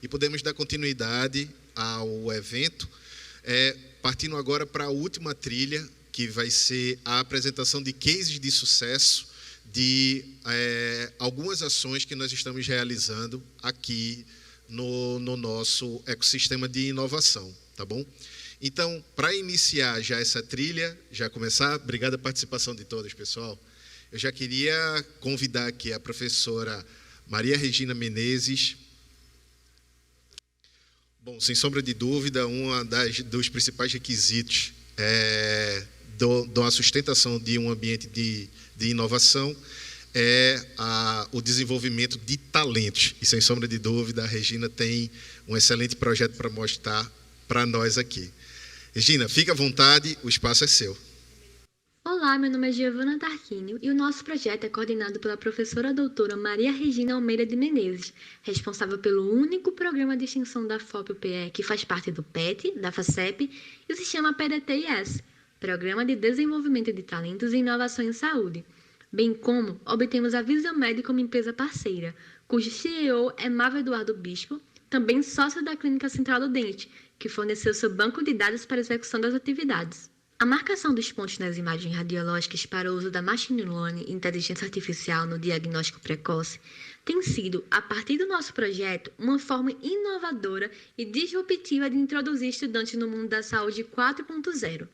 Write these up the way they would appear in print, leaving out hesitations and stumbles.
e podemos dar continuidade ao evento, partindo agora para a última trilha, que vai ser a apresentação de cases de sucesso de algumas ações que nós estamos realizando aqui no nosso ecossistema de inovação, tá bom? Então, para iniciar já essa trilha, já começar, obrigado a participação de todos, pessoal. Eu já queria convidar aqui a professora Maria Regina Menezes. Bom, sem sombra de dúvida, dos principais requisitos da sustentação de um ambiente de inovação o desenvolvimento de talentos. E, sem sombra de dúvida, a Regina tem um excelente projeto para mostrar para nós aqui. Regina, fica à vontade, o espaço é seu. Olá, meu nome é Giovana Tarquínio e o nosso projeto é coordenado pela professora doutora Maria Regina Almeida de Menezes, responsável pelo único programa de extensão da FOP-UPE que faz parte do PET, da FACEP e se chama PDTIS, Programa de Desenvolvimento de Talentos e Inovação em Saúde. Bem como obtemos a Visiomed como empresa parceira, cujo CEO é Mavo Eduardo Bispo, também sócio da Clínica Central do Dente, que forneceu seu banco de dados para a execução das atividades. A marcação dos pontos nas imagens radiológicas para o uso da Machine Learning e inteligência artificial no diagnóstico precoce tem sido, a partir do nosso projeto, uma forma inovadora e disruptiva de introduzir estudantes no mundo da saúde 4.0.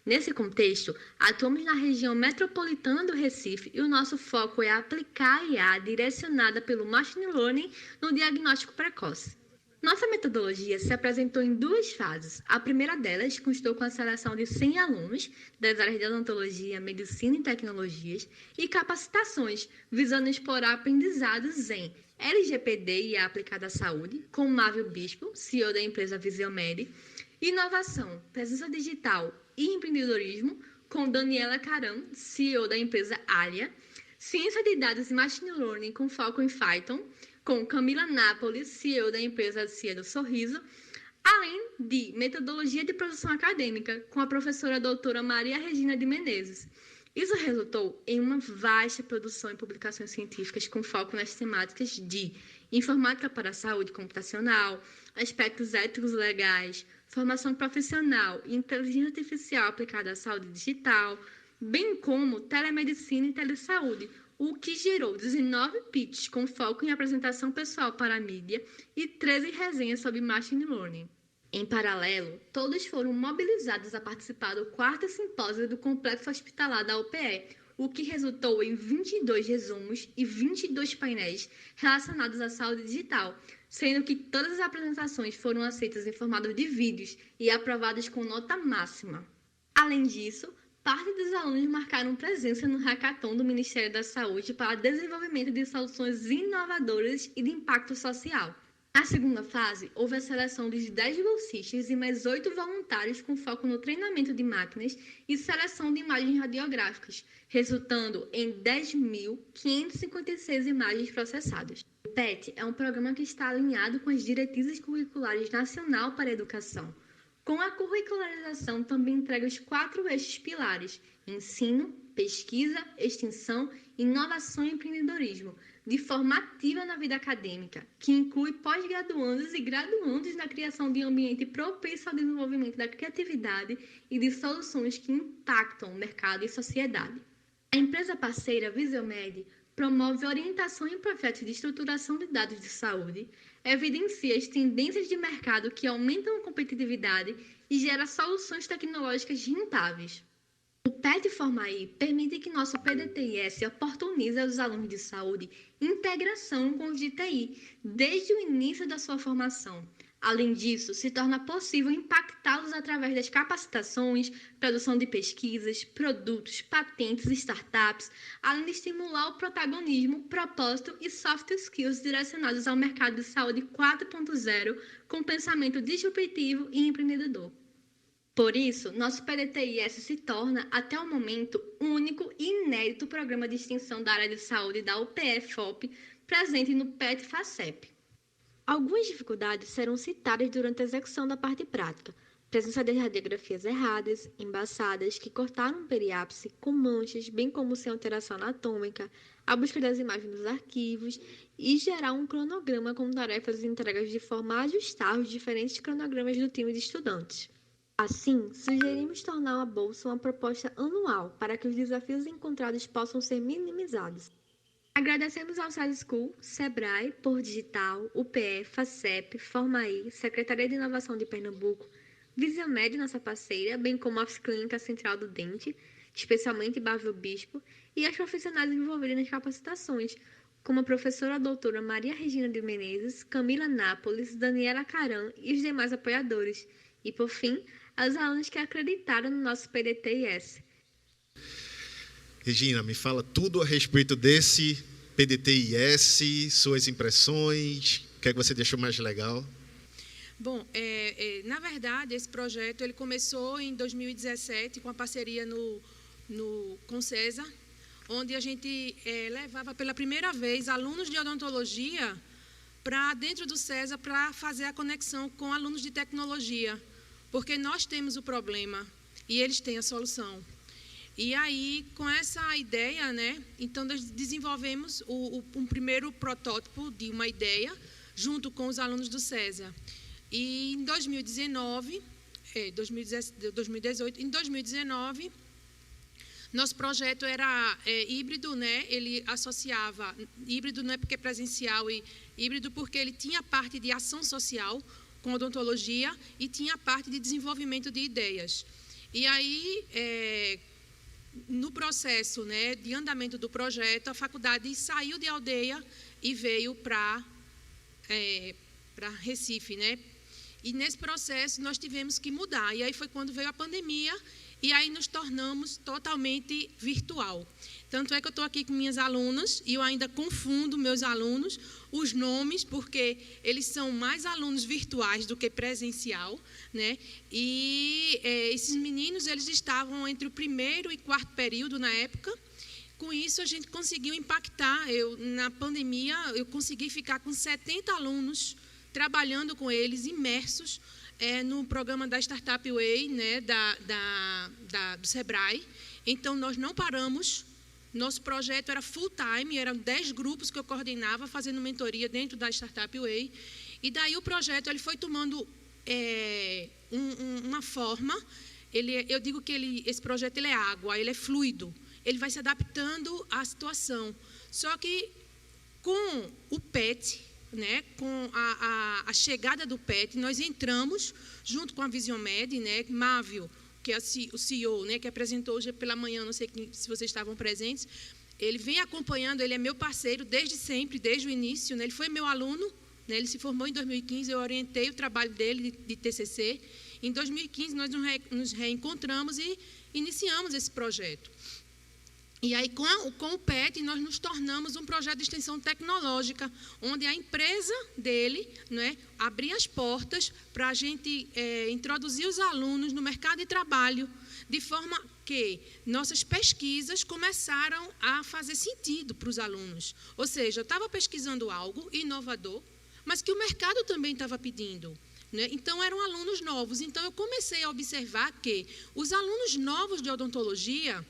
Nesse contexto, atuamos na região metropolitana do Recife e o nosso foco é aplicar a IA direcionada pelo Machine Learning no diagnóstico precoce. Nossa metodologia se apresentou em duas fases. A primeira delas constou com a seleção de 100 alunos das áreas de odontologia, medicina e tecnologias e capacitações, visando explorar aprendizados em LGPD e a aplicada à saúde, com Mávio Bispo, CEO da empresa Visiomed, inovação, presença digital e empreendedorismo, com Daniela Caram, CEO da empresa Alia, ciência de dados e machine learning com foco em Python, com Camila Napoli, CEO da empresa Cia do Sorriso, além de metodologia de produção acadêmica, com a professora doutora Maria Regina de Menezes. Isso resultou em uma vasta produção em publicações científicas com foco nas temáticas de informática para a saúde computacional, aspectos éticos e legais, formação profissional e inteligência artificial aplicada à saúde digital, bem como telemedicina e telesaúde, o que gerou 19 pitches com foco em apresentação pessoal para a mídia e 13 resenhas sobre Machine Learning. Em paralelo, todos foram mobilizados a participar do 4º simpósio do Complexo Hospitalar da UPE, o que resultou em 22 resumos e 22 painéis relacionados à saúde digital, sendo que todas as apresentações foram aceitas em formato de vídeos e aprovadas com nota máxima. Além disso, parte dos alunos marcaram presença no hackathon do Ministério da Saúde para desenvolvimento de soluções inovadoras e de impacto social. Na segunda fase, houve a seleção dos 10 bolsistas e mais 8 voluntários com foco no treinamento de máquinas e seleção de imagens radiográficas, resultando em 10.556 imagens processadas. O PET é um programa que está alinhado com as diretrizes curriculares nacional para a educação. Com a curricularização, também entrega os 4 eixos pilares: ensino, pesquisa, extensão, inovação e empreendedorismo, de forma ativa na vida acadêmica, que inclui pós-graduandos e graduandos na criação de um ambiente propício ao desenvolvimento da criatividade e de soluções que impactam o mercado e sociedade. A empresa parceira Visiomed promove orientação em projetos de estruturação de dados de saúde, evidencia as tendências de mercado que aumentam a competitividade e gera soluções tecnológicas rentáveis. O PET Formaí permite que nosso PDTIS oportunize aos alunos de saúde integração com os de TI, desde o início da sua formação. Além disso, se torna possível impactá-los através das capacitações, produção de pesquisas, produtos, patentes e startups, além de estimular o protagonismo, propósito e soft skills direcionados ao mercado de saúde 4.0 com pensamento disruptivo e empreendedor. Por isso, nosso PDTIS se torna, até o momento, o único e inédito programa de extensão da área de saúde da UPE-FOP presente no PET-FACEP. Algumas dificuldades serão citadas durante a execução da parte prática. Presença de radiografias erradas, embaçadas, que cortaram o periápice com manchas, bem como sem alteração anatômica, a busca das imagens nos arquivos e gerar um cronograma com tarefas e entregas de forma a ajustar os diferentes cronogramas do time de estudantes. Assim, sugerimos tornar a bolsa uma proposta anual para que os desafios encontrados possam ser minimizados. Agradecemos ao SAD School, Sebrae, Por Digital, UPE, FACEP, Formaí, Secretaria de Inovação de Pernambuco, Visiomed, nossa parceira, bem como a Office Clínica Central do Dente, especialmente Bávio Bispo, e as profissionais envolvidas nas capacitações, como a professora doutora Maria Regina de Menezes, Camila Nápoles, Daniela Caran e os demais apoiadores. E, por fim, aos alunos que acreditaram no nosso PDT-IS. Regina, me fala tudo a respeito desse PDT-IS, suas impressões, o que é que você deixou mais legal? Bom, na verdade, esse projeto ele começou em 2017 com a parceria com o CESA, onde a gente levava pela primeira vez alunos de odontologia para dentro do CESA para fazer a conexão com alunos de tecnologia, porque nós temos o problema e eles têm a solução. E aí, com essa ideia, né, então nós desenvolvemos um primeiro protótipo de uma ideia junto com os alunos do CESA. E em 2019, 2018, em 2019, nosso projeto era híbrido, né? Ele associava, híbrido não é porque é presencial, e híbrido porque ele tinha parte de ação social com odontologia e tinha a parte de desenvolvimento de ideias. E aí, no processo, né, de andamento do projeto, a faculdade saiu de Aldeia e veio para Recife, né? E nesse processo nós tivemos que mudar. E aí foi quando veio a pandemia e aí nos tornamos totalmente virtual. Tanto é que eu estou aqui com minhas alunas e eu ainda confundo meus alunos, os nomes, porque eles são mais alunos virtuais do que presencial, né? E esses meninos, eles estavam entre o primeiro e quarto período na época. Com isso, a gente conseguiu impactar. Na pandemia, eu consegui ficar com 70 alunos, trabalhando com eles, imersos no programa da Startup Way, né, do Sebrae. Então, nós não paramos. Nosso projeto era full time, eram 10 grupos que eu coordenava, fazendo mentoria dentro da Startup Way. E daí o projeto ele foi tomando uma forma. Eu digo que esse projeto ele é água, ele é fluido. Ele vai se adaptando à situação. Só que com o PET, né, com a chegada do PET, nós entramos junto com a Visiomed, né, Mávio, que é o CEO, né, que apresentou hoje pela manhã, não sei se vocês estavam presentes, ele vem acompanhando, ele é meu parceiro desde sempre, desde o início, né, ele foi meu aluno, né, ele se formou em 2015, eu orientei o trabalho dele de TCC. Em 2015, nós nos reencontramos e iniciamos esse projeto. E aí, com o PET, nós nos tornamos um projeto de extensão tecnológica, onde a empresa dele, né, abria as portas para a gente introduzir os alunos no mercado de trabalho, de forma que nossas pesquisas começaram a fazer sentido para os alunos. Ou seja, eu estava pesquisando algo inovador, mas que o mercado também estava pedindo. Né? Então, eram alunos novos. Então, eu comecei a observar que os alunos novos de odontologia,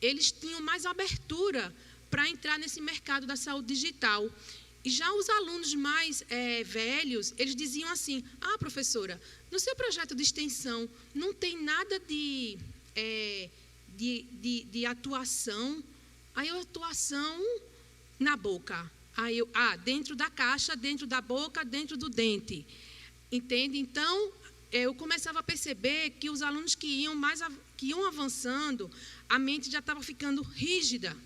eles tinham mais abertura para entrar nesse mercado da saúde digital. E já os alunos mais velhos, eles diziam assim, professora, no seu projeto de extensão não tem nada de atuação. Aí eu, atuação na boca. Aí eu, dentro da caixa, dentro da boca, dentro do dente. Entende? Então, eu começava a perceber que os alunos que iam avançando, a mente já estava ficando rígida.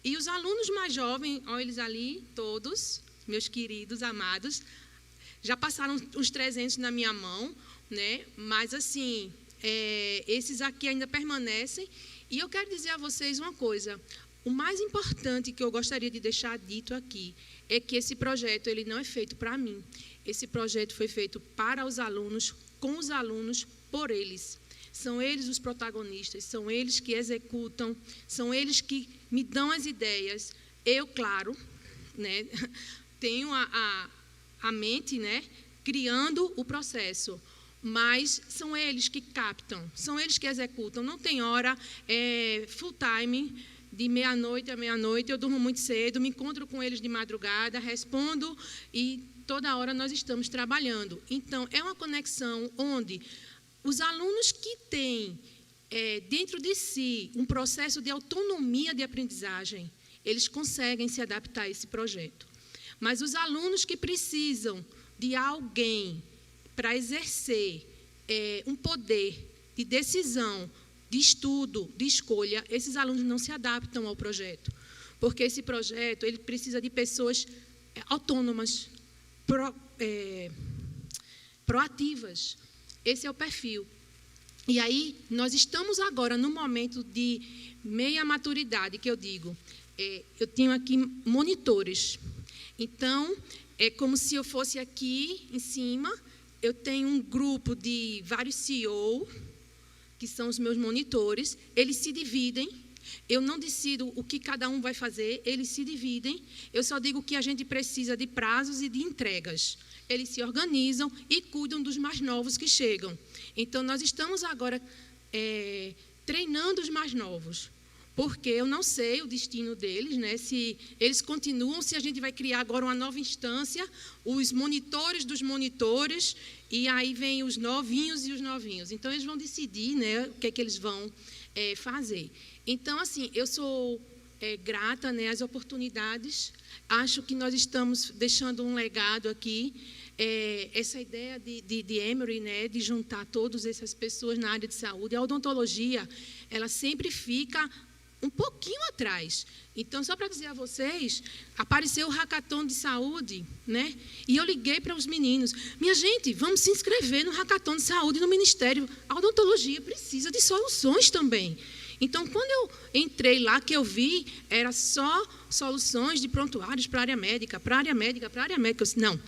E os alunos mais jovens, olha eles ali, todos, meus queridos, amados, já passaram uns 300 na minha mão, né? Mas, assim, esses aqui ainda permanecem. E eu quero dizer a vocês uma coisa. O mais importante que eu gostaria de deixar dito aqui é que esse projeto ele não é feito para mim. Esse projeto foi feito para os alunos, com os alunos, por eles. São eles os protagonistas, são eles que executam, são eles que me dão as ideias. Eu, claro, né, tenho a mente, né, criando o processo, mas são eles que captam, são eles que executam. Não tem hora, full time, de meia-noite a meia-noite, eu durmo muito cedo, me encontro com eles de madrugada, respondo e toda hora nós estamos trabalhando. Então, é uma conexão onde os alunos que têm dentro de si um processo de autonomia de aprendizagem, eles conseguem se adaptar a esse projeto. Mas os alunos que precisam de alguém para exercer um poder de decisão, de estudo, de escolha, esses alunos não se adaptam ao projeto. Porque esse projeto ele precisa de pessoas autônomas, proativas. Esse é o perfil. E aí, nós estamos agora no momento de meia maturidade, que eu digo. Eu tenho aqui monitores. Então, é como se eu fosse aqui em cima, eu tenho um grupo de vários CEO, que são os meus monitores, eles se dividem, eu não decido o que cada um vai fazer, eles se dividem, eu só digo que a gente precisa de prazos e de entregas. Eles se organizam e cuidam dos mais novos que chegam. Então, nós estamos agora treinando os mais novos, porque eu não sei o destino deles, né? Se eles continuam, se a gente vai criar agora uma nova instância, os monitores dos monitores, e aí vem os novinhos e os novinhos. Então, eles vão decidir, né, o que é que eles vão fazer. Então, assim, eu sou grata, né, às oportunidades. Acho que nós estamos deixando um legado aqui. Essa ideia de Emory, né, de juntar todas essas pessoas na área de saúde. A odontologia, ela sempre fica um pouquinho atrás. Então, só para dizer a vocês, apareceu o Hackathon de Saúde, né? E eu liguei para os meninos. Minha gente, vamos se inscrever no Hackathon de Saúde no Ministério. A odontologia precisa de soluções também. Então, quando eu entrei lá, que eu vi, era só soluções de prontuários para a área médica, para a área médica, para a área médica. Eu disse, não,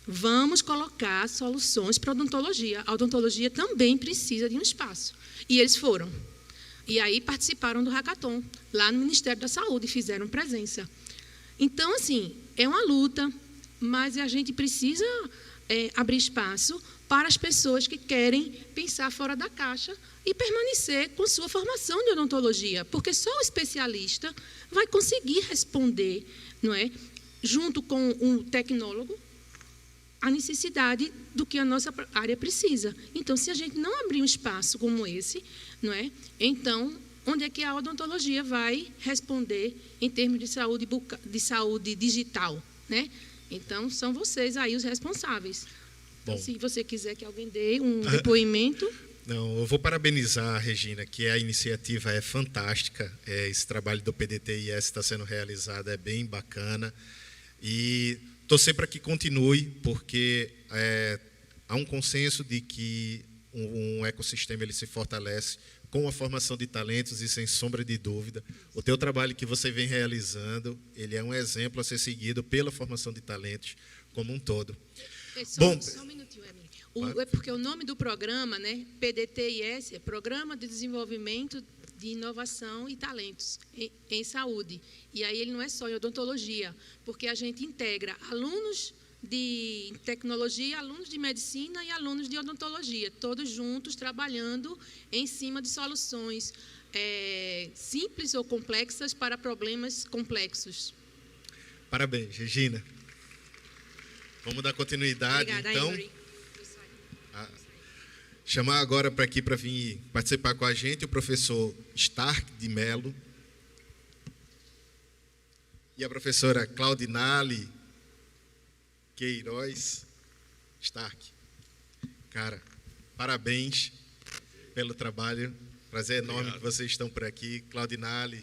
vamos colocar soluções para a odontologia. A odontologia também precisa de um espaço. E eles foram. E aí participaram do Hackathon, lá no Ministério da Saúde, fizeram presença. Então, assim, é uma luta, mas a gente precisa abrir espaço para as pessoas que querem pensar fora da caixa e permanecer com sua formação de odontologia, porque só o especialista vai conseguir responder, não é, junto com um tecnólogo, a necessidade do que a nossa área precisa. Então, se a gente não abrir um espaço como esse, não é? Então, onde é que a odontologia vai responder em termos de saúde digital, né? Então, são vocês aí os responsáveis. Então, se você quiser que alguém dê um depoimento... Não, eu vou parabenizar a Regina, que a iniciativa é fantástica. Esse trabalho do PDT-IS está sendo realizado, é bem bacana. E torcer para que continue, porque há um consenso de que um ecossistema ele se fortalece com a formação de talentos e, sem sombra de dúvida, o teu trabalho que você vem realizando, ele é um exemplo a ser seguido pela formação de talentos como um todo. Só um minutinho, Emily. É porque o nome do programa, né, PDT-IS, é Programa de Desenvolvimento de Inovação e Talentos em Saúde. E aí ele não é só em odontologia, porque a gente integra alunos de tecnologia, alunos de medicina e alunos de odontologia, todos juntos trabalhando em cima de soluções simples ou complexas para problemas complexos. Parabéns, Regina. Vamos dar continuidade. Obrigada, então. Emory. Chamar agora para aqui para vir participar com a gente o professor Stark de Mello e a professora Claudinale Queiroz. Stark, cara, parabéns pelo trabalho, prazer enorme. Obrigado. Que vocês estão por aqui. Claudinale,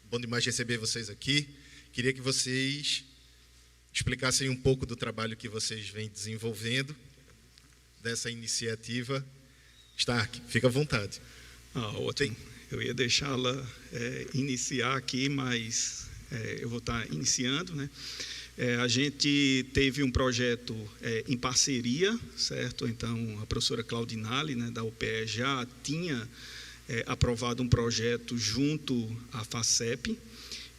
bom demais receber vocês aqui. Queria que vocês explicassem um pouco do trabalho que vocês vêm desenvolvendo, dessa iniciativa. Stark, fica à vontade. Ótimo. Eu ia deixá-la iniciar aqui, mas eu vou estar iniciando, né? A gente teve um projeto em parceria, certo? Então, a professora Claudinale, né, da UPE, já tinha aprovado um projeto junto à FACEP.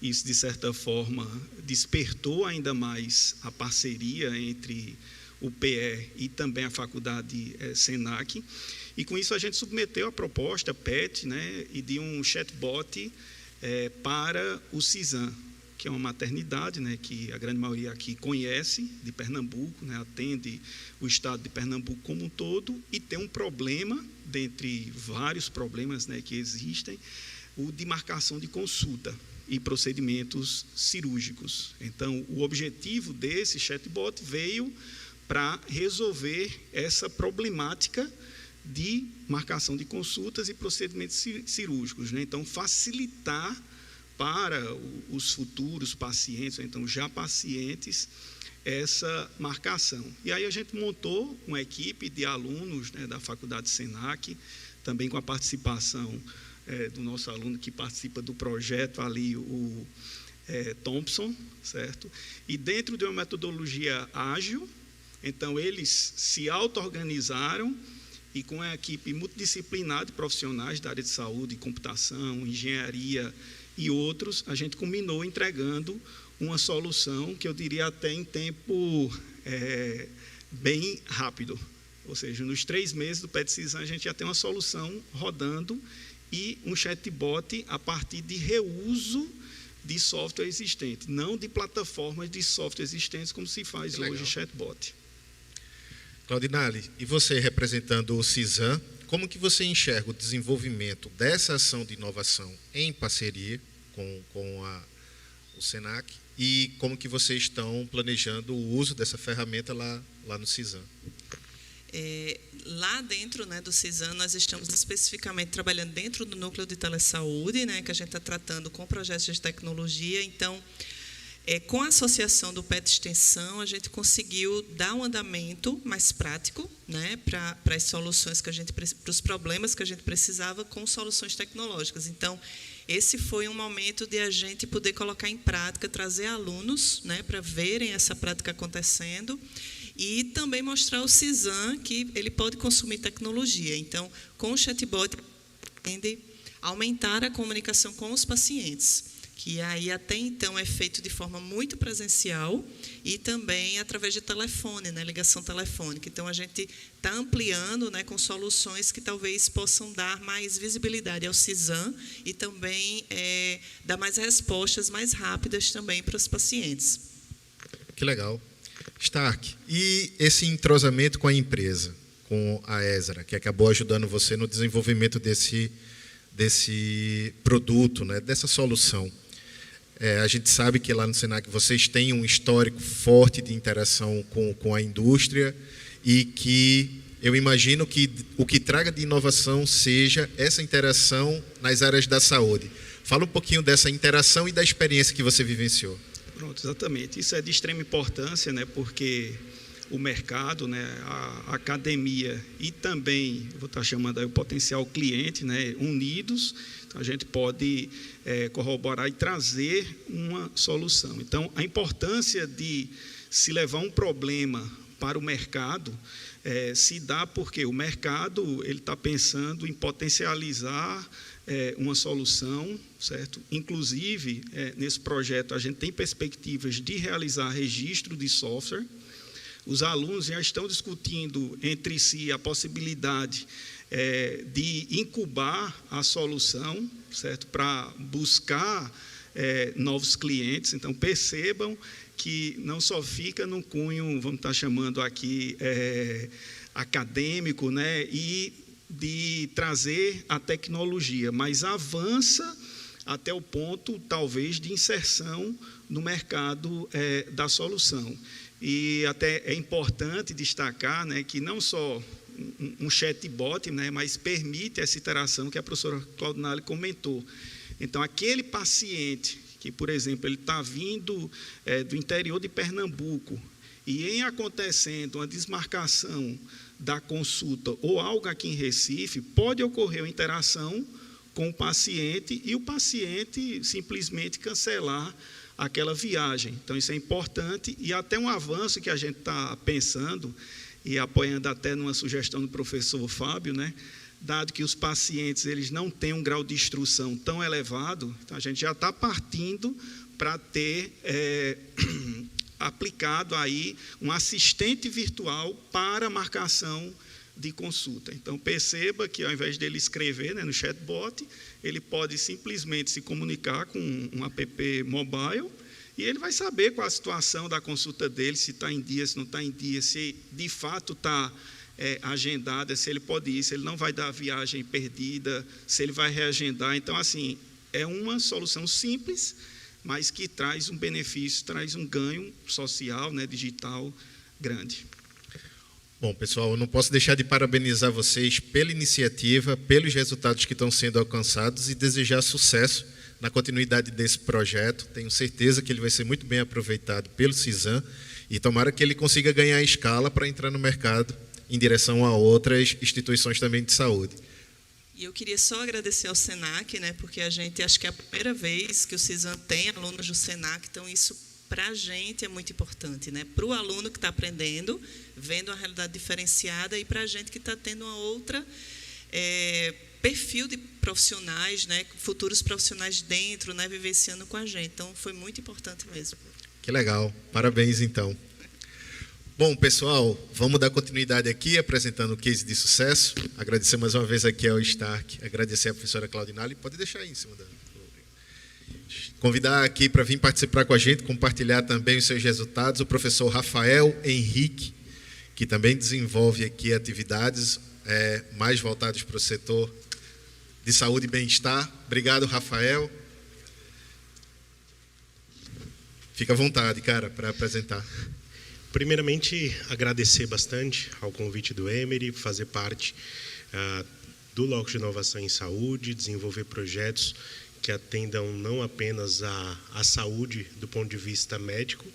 Isso, de certa forma, despertou ainda mais a parceria entre o PE e também a faculdade SENAC. E com isso a gente submeteu a proposta PET, né, e de um chatbot para o CISAM, que é uma maternidade, né, que a grande maioria aqui conhece, de Pernambuco, né, atende o estado de Pernambuco como um todo, e tem um problema, dentre vários problemas, né, que existem, o de marcação de consulta e procedimentos cirúrgicos. Então, o objetivo desse chatbot veio para resolver essa problemática de marcação de consultas e procedimentos cirúrgicos, né? Então, facilitar para os futuros pacientes, ou então já pacientes, essa marcação. E aí a gente montou uma equipe de alunos, né, da Faculdade SENAC, também com a participação do nosso aluno que participa do projeto ali, o Thompson, certo? E dentro de uma metodologia ágil, então eles se auto-organizaram e com a equipe multidisciplinar de profissionais da área de saúde, computação, engenharia e outros, a gente culminou entregando uma solução que eu diria até em tempo bem rápido. Ou seja, nos 3 meses do PET-CISAM a gente já tem uma solução rodando e um chatbot a partir de reuso de software existente, não de plataformas de software existentes como se faz hoje chatbot. Claudinale, e você representando o CISAM, como que você enxerga o desenvolvimento dessa ação de inovação em parceria com o SENAC e como que vocês estão planejando o uso dessa ferramenta lá no CISAM? Lá dentro, né, do CISAM, nós estamos especificamente trabalhando dentro do núcleo de telesaúde, né, que a gente está tratando com projetos de tecnologia. Então, com a associação do PET Extensão, a gente conseguiu dar um andamento mais prático, né, para as soluções que para os problemas que a gente precisava com soluções tecnológicas. Então, esse foi um momento de a gente poder colocar em prática, trazer alunos, né, para verem essa prática acontecendo e também mostrar ao CISAM que ele pode consumir tecnologia. Então, com o chatbot, pretende aumentar a comunicação com os pacientes, que aí até então é feito de forma muito presencial e também através de telefone, né, ligação telefônica. Então, a gente está ampliando, né, com soluções que talvez possam dar mais visibilidade ao CISAM e também dar mais respostas mais rápidas também para os pacientes. Que legal. Stark, e esse entrosamento com a empresa, com a Ezra, que acabou ajudando você no desenvolvimento desse produto, né, dessa solução. A gente sabe que lá no SENAC vocês têm um histórico forte de interação com a indústria e que eu imagino que o que traga de inovação seja essa interação nas áreas da saúde. Fala um pouquinho dessa interação e da experiência que você vivenciou. Pronto, exatamente. Isso é de extrema importância, né, porque o mercado, né, a academia e também, vou estar chamando aí o potencial cliente, né, unidos, então a gente pode corroborar e trazer uma solução. Então, a importância de se levar um problema para o mercado se dá porque o mercado ele está pensando em potencializar uma solução, certo? Inclusive, nesse projeto, a gente tem perspectivas de realizar registro de software. Os alunos já estão discutindo entre si a possibilidade de incubar a solução, certo? Para buscar novos clientes. Então, percebam que não só fica no cunho, vamos estar chamando aqui, acadêmico, né? E de trazer a tecnologia, mas avança até o ponto, talvez, de inserção no mercado da solução. E até é importante destacar, né, que não só um chatbot, né, mas permite essa interação que a professora Claudinale comentou. Então, aquele paciente que, por exemplo, ele está vindo do interior de Pernambuco e em acontecendo uma desmarcação da consulta ou algo aqui em Recife, pode ocorrer uma interação com o paciente e o paciente simplesmente cancelar aquela viagem. Então, isso é importante e até um avanço que a gente está pensando e apoiando até numa sugestão do professor Fábio, né? Dado que os pacientes eles não têm um grau de instrução tão elevado, então a gente já está partindo para ter aplicado aí um assistente virtual para marcação de consulta. Então, perceba que, ao invés dele escrever, né, no chatbot, ele pode simplesmente se comunicar com um app mobile e ele vai saber qual a situação da consulta dele, se está em dia, se não está em dia, se de fato está agendada, se ele pode ir, se ele não vai dar a viagem perdida, se ele vai reagendar. Então, assim, é uma solução simples, mas que traz um benefício, traz um ganho social, né, digital grande. Bom, pessoal, eu não posso deixar de parabenizar vocês pela iniciativa, pelos resultados que estão sendo alcançados e desejar sucesso na continuidade desse projeto. Tenho certeza que ele vai ser muito bem aproveitado pelo CISAM e tomara que ele consiga ganhar escala para entrar no mercado em direção a outras instituições também de saúde. E eu queria só agradecer ao SENAC, né, porque a gente, acho que é a primeira vez que o CISAM tem alunos do SENAC, então isso para a gente é muito importante, né? Para o aluno que está aprendendo, vendo uma realidade diferenciada, e para a gente que está tendo uma outra perfil de profissionais, né? Futuros profissionais dentro, né? Vivenciando com a gente. Então, foi muito importante mesmo. Que legal. Parabéns, então. Bom, pessoal, vamos dar continuidade aqui, apresentando o case de sucesso. Agradecer mais uma vez aqui ao Stark, agradecer à professora Claudinale. Pode deixar aí em cima da... Convidar aqui para vir participar com a gente, compartilhar também os seus resultados, o professor Rafael Henrique, que também desenvolve aqui atividades mais voltadas para o setor de saúde e bem-estar. Obrigado, Rafael. Fica à vontade, cara, para apresentar. Primeiramente, agradecer bastante ao convite do Emery, fazer parte do Locus de Inovação em Saúde, desenvolver projetos que atendam não apenas à saúde do ponto de vista médico,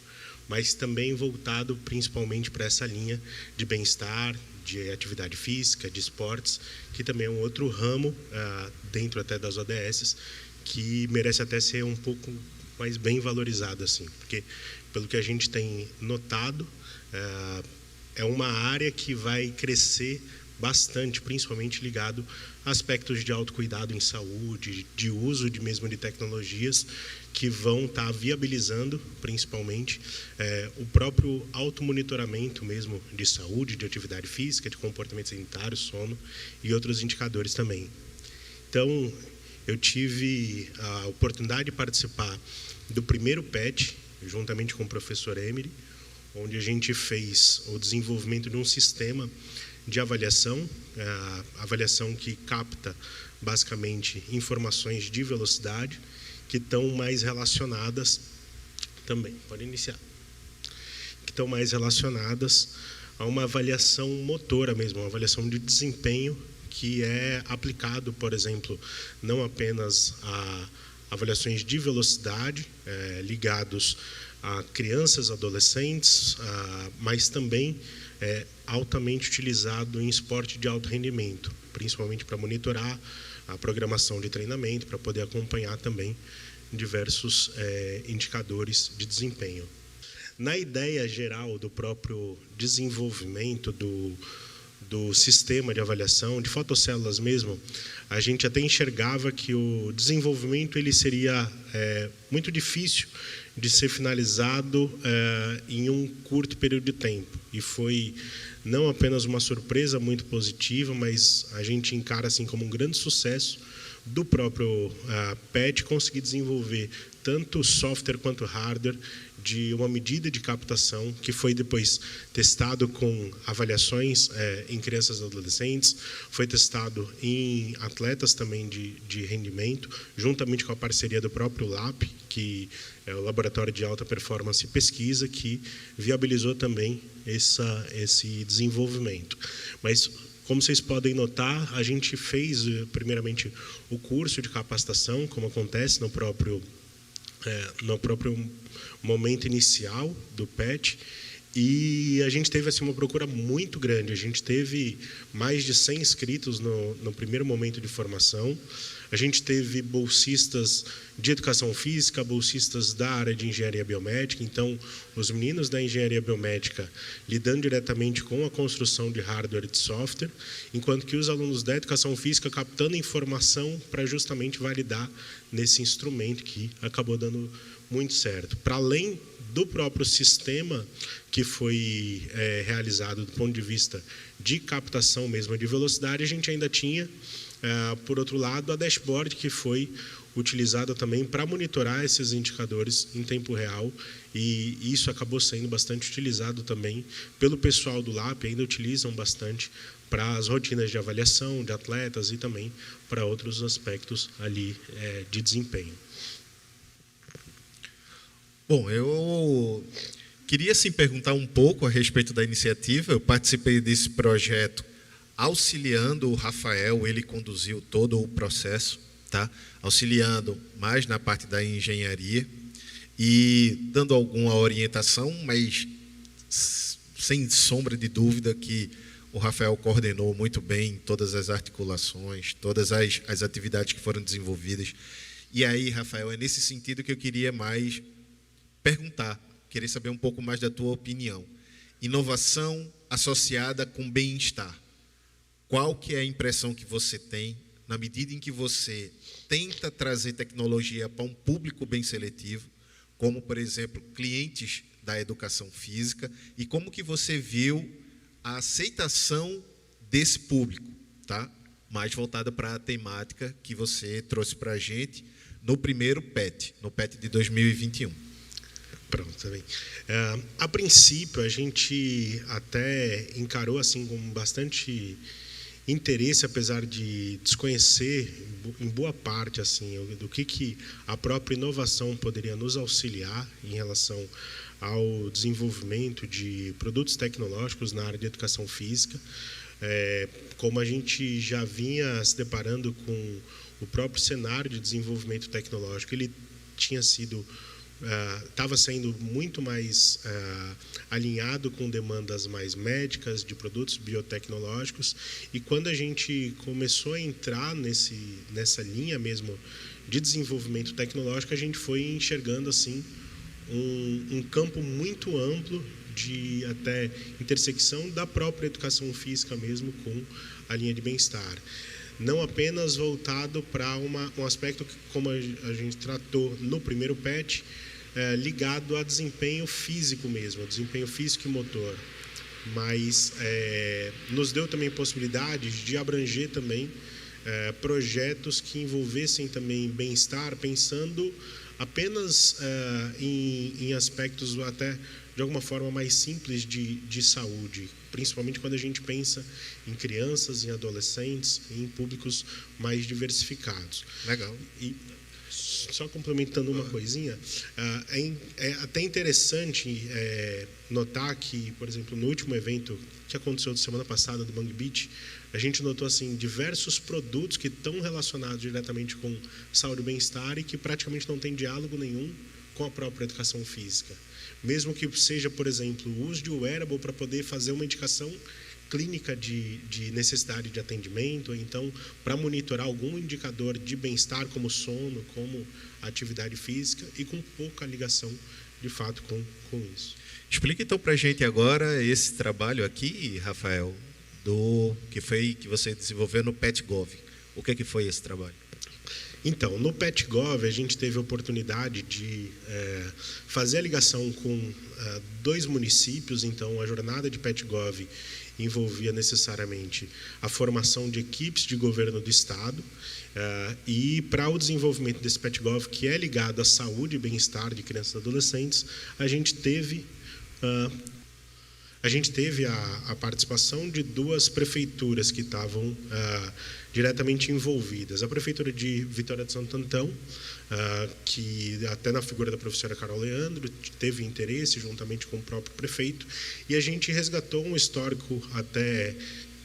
mas também voltado principalmente para essa linha de bem-estar, de atividade física, de esportes, que também é um outro ramo dentro até das ODS, que merece até ser um pouco mais bem valorizado, assim, porque pelo que a gente tem notado, é uma área que vai crescer bastante, principalmente ligado a aspectos de autocuidado em saúde, de uso de tecnologias que vão estar viabilizando, principalmente, o próprio automonitoramento mesmo de saúde, de atividade física, de comportamento sanitário, sono e outros indicadores também. Então, eu tive a oportunidade de participar do primeiro PET, juntamente com o professor Emery, onde a gente fez o desenvolvimento de um sistema de avaliação, avaliação que capta basicamente informações de velocidade que estão mais relacionadas também, pode iniciar, que estão mais relacionadas a uma avaliação motora mesmo, uma avaliação de desempenho que é aplicado, por exemplo, não apenas a avaliações de velocidade ligados a crianças, adolescentes, mas também altamente utilizado em esporte de alto rendimento, principalmente para monitorar a programação de treinamento, para poder acompanhar também diversos indicadores de desempenho. Na ideia geral do próprio desenvolvimento do sistema de avaliação, de fotocélulas mesmo, a gente até enxergava que o desenvolvimento ele seria muito difícil de ser finalizado em um curto período de tempo. E foi não apenas uma surpresa muito positiva, mas a gente encara assim como um grande sucesso do próprio PET conseguir desenvolver tanto software quanto hardware de uma medida de captação que foi depois testado com avaliações em crianças e adolescentes, foi testado em atletas também de rendimento, juntamente com a parceria do próprio LAP, que é o Laboratório de Alta Performance e Pesquisa, que viabilizou também esse desenvolvimento. Mas, como vocês podem notar, a gente fez, primeiramente, o curso de capacitação, como acontece no próprio momento inicial do PET, e a gente teve assim, uma procura muito grande. A gente teve mais de 100 inscritos no primeiro momento de formação. A gente teve bolsistas de educação física, bolsistas da área de engenharia biomédica. Então, os meninos da engenharia biomédica lidando diretamente com a construção de hardware e de software, enquanto que os alunos da educação física captando informação para justamente validar nesse instrumento que acabou dando muito certo. Para além do próprio sistema que foi realizado do ponto de vista de captação mesmo de velocidade, a gente ainda tinha, por outro lado, a dashboard que foi utilizada também para monitorar esses indicadores em tempo real, e isso acabou sendo bastante utilizado também pelo pessoal do LAP, ainda utilizam bastante para as rotinas de avaliação de atletas e também para outros aspectos ali de desempenho. Bom, eu queria sim perguntar um pouco a respeito da iniciativa. Eu participei desse projeto auxiliando o Rafael, ele conduziu todo o processo, tá? Auxiliando mais na parte da engenharia e dando alguma orientação, mas sem sombra de dúvida que o Rafael coordenou muito bem todas as articulações, todas as atividades que foram desenvolvidas. E aí, Rafael, é nesse sentido que eu queria mais perguntar, queria saber um pouco mais da tua opinião. Inovação associada com bem-estar. Qual que é a impressão que você tem na medida em que você tenta trazer tecnologia para um público bem seletivo, como, por exemplo, clientes da educação física, e como que você viu a aceitação desse público, tá? Mais voltada para a temática que você trouxe para a gente no primeiro PET, no PET de 2021. Pronto, também. A princípio, a gente até encarou assim com bastante interesse, apesar de desconhecer em boa parte assim do que a própria inovação poderia nos auxiliar em relação ao desenvolvimento de produtos tecnológicos na área de educação física. Como a gente já vinha se deparando com o próprio cenário de desenvolvimento tecnológico, ele tinha sido estava sendo muito mais alinhado com demandas mais médicas de produtos biotecnológicos, e quando a gente começou a entrar nessa linha mesmo de desenvolvimento tecnológico, a gente foi enxergando assim um campo muito amplo de até intersecção da própria educação física mesmo com a linha de bem-estar. Não apenas voltado para um aspecto que, como a gente tratou no primeiro PET, ligado a desempenho físico mesmo, desempenho físico e motor, mas nos deu também possibilidades de abranger também projetos que envolvessem também bem-estar, pensando apenas em aspectos até de alguma forma mais simples de saúde, principalmente quando a gente pensa em crianças, em adolescentes, em públicos mais diversificados. Legal. E só complementando uma coisinha, é até interessante notar que, por exemplo, no último evento que aconteceu semana passada do Bang Beach, a gente notou assim diversos produtos que estão relacionados diretamente com saúde e bem-estar e que praticamente não tem diálogo nenhum com a própria educação física. Mesmo que seja, por exemplo, o uso de wearable para poder fazer uma indicação clínica de necessidade de atendimento, ou então para monitorar algum indicador de bem-estar, como sono, como atividade física, e com pouca ligação, de fato, com isso. Explica então para a gente agora esse trabalho aqui, Rafael, que você desenvolveu no PetGov. O que foi esse trabalho? Então, no PetGov, a gente teve a oportunidade de fazer a ligação com 2 municípios. Então, a jornada de PetGov envolvia necessariamente a formação de equipes de governo do Estado, e para o desenvolvimento desse PetGov, que é ligado à saúde e bem-estar de crianças e adolescentes, a gente teve a participação de 2 prefeituras que estavam diretamente envolvidas. A Prefeitura de Vitória de Santo Antão, que até na figura da professora Carol Leandro, teve interesse juntamente com o próprio prefeito, e a gente resgatou um histórico até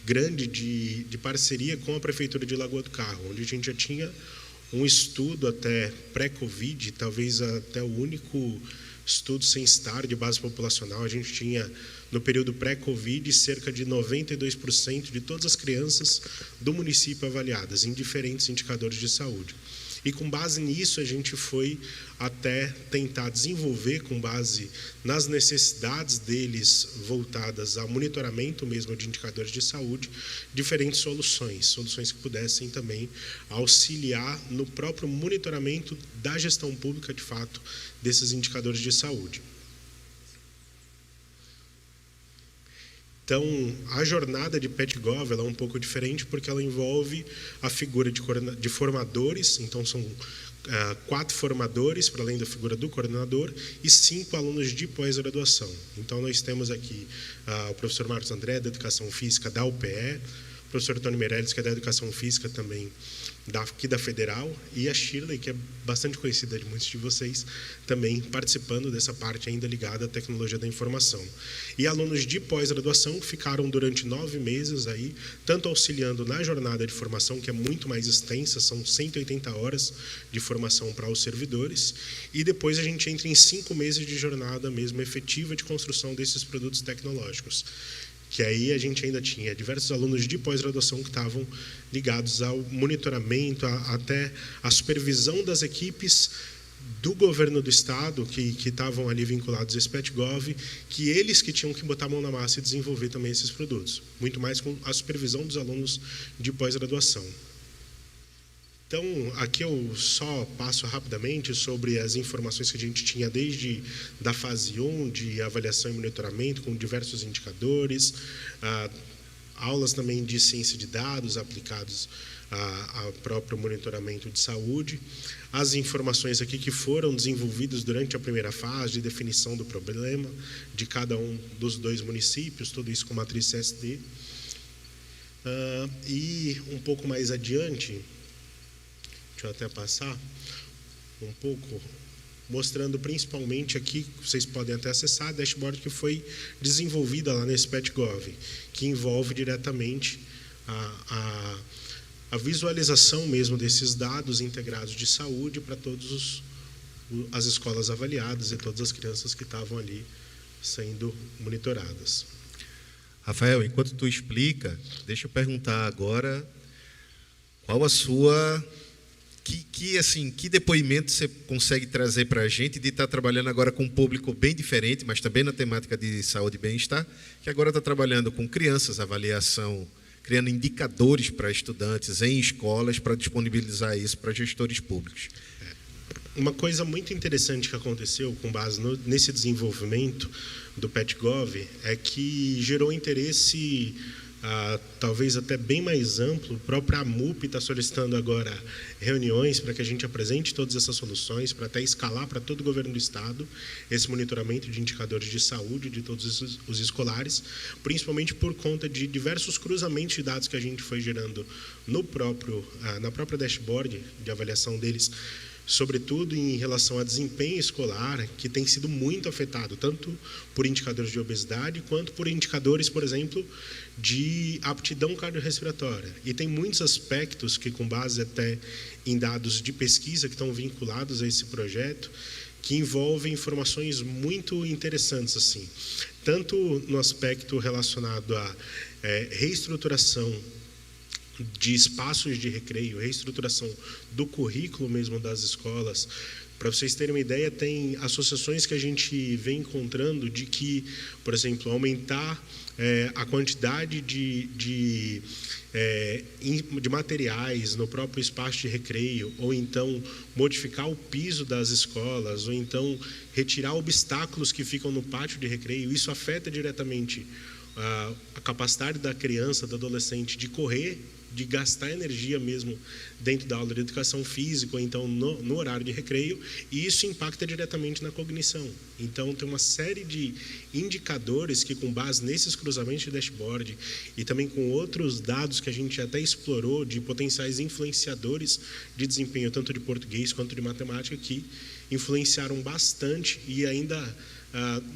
grande de parceria com a Prefeitura de Lagoa do Carro, onde a gente já tinha um estudo até pré-Covid, talvez até o único estudo sem estar de base populacional. A gente tinha, no período pré-Covid, cerca de 92% de todas as crianças do município avaliadas em diferentes indicadores de saúde. E com base nisso, a gente foi até tentar desenvolver, com base nas necessidades deles voltadas ao monitoramento mesmo de indicadores de saúde, diferentes soluções que pudessem também auxiliar no próprio monitoramento da gestão pública, de fato, desses indicadores de saúde. Então, a jornada de PetGov ela é um pouco diferente porque ela envolve a figura de formadores, então são 4 formadores, para além da figura do coordenador, e 5 alunos de pós-graduação. Então, nós temos aqui o professor Marcos André, da Educação Física da UPE, o professor Tony Meirelles, que é da Educação Física também, aqui da Federal, e a Shirley, que é bastante conhecida de muitos de vocês, também participando dessa parte ainda ligada à tecnologia da informação. E alunos de pós-graduação ficaram durante 9 meses aí, tanto auxiliando na jornada de formação, que é muito mais extensa, são 180 horas de formação para os servidores, e depois a gente entra em 5 meses de jornada mesmo efetiva de construção desses produtos tecnológicos, que aí a gente ainda tinha diversos alunos de pós-graduação que estavam ligados ao monitoramento, até a supervisão das equipes do governo do estado, que estavam ali vinculados a esse PetGov, que eles que tinham que botar a mão na massa e desenvolver também esses produtos, muito mais com a supervisão dos alunos de pós-graduação. Então, aqui eu só passo rapidamente sobre as informações que a gente tinha desde da fase 1 de avaliação e monitoramento, com diversos indicadores, aulas também de ciência de dados aplicados ao próprio monitoramento de saúde, as informações aqui que foram desenvolvidas durante a primeira fase de definição do problema de cada um dos 2 municípios, tudo isso com matriz CSD. E um pouco mais adiante, deixa eu até passar um pouco, mostrando principalmente aqui, vocês podem até acessar a dashboard que foi desenvolvida lá nesse PetGov, que envolve diretamente a visualização mesmo desses dados integrados de saúde para todas as escolas avaliadas e todas as crianças que estavam ali sendo monitoradas. Rafael, enquanto tu explica, deixa eu perguntar agora qual a sua... Que depoimento você consegue trazer para a gente de estar trabalhando agora com um público bem diferente, mas também na temática de saúde e bem-estar, que agora está trabalhando com crianças, avaliação, criando indicadores para estudantes em escolas para disponibilizar isso para gestores públicos. Uma coisa muito interessante que aconteceu com base nesse desenvolvimento do PetGov é que gerou interesse talvez até bem mais amplo. O próprio AMUP está solicitando agora reuniões para que a gente apresente todas essas soluções, para até escalar para todo o governo do estado esse monitoramento de indicadores de saúde de todos os escolares, principalmente por conta de diversos cruzamentos de dados que a gente foi gerando na própria dashboard de avaliação deles, sobretudo em relação a desempenho escolar, que tem sido muito afetado, tanto por indicadores de obesidade, quanto por indicadores, por exemplo, de aptidão cardiorrespiratória. E tem muitos aspectos que, com base até em dados de pesquisa que estão vinculados a esse projeto, que envolvem informações muito interessantes, assim, tanto no aspecto relacionado à reestruturação de espaços de recreio, reestruturação do currículo mesmo das escolas. Para vocês terem uma ideia, tem associações que a gente vem encontrando de que, por exemplo, aumentar a quantidade de materiais no próprio espaço de recreio, ou então modificar o piso das escolas, ou então retirar obstáculos que ficam no pátio de recreio, isso afeta diretamente a capacidade da criança, do adolescente de correr, de gastar energia mesmo dentro da aula de educação física, ou então no horário de recreio, e isso impacta diretamente na cognição. Então, tem uma série de indicadores que, com base nesses cruzamentos de dashboard e também com outros dados que a gente até explorou de potenciais influenciadores de desempenho, tanto de português quanto de matemática, que influenciaram bastante e ainda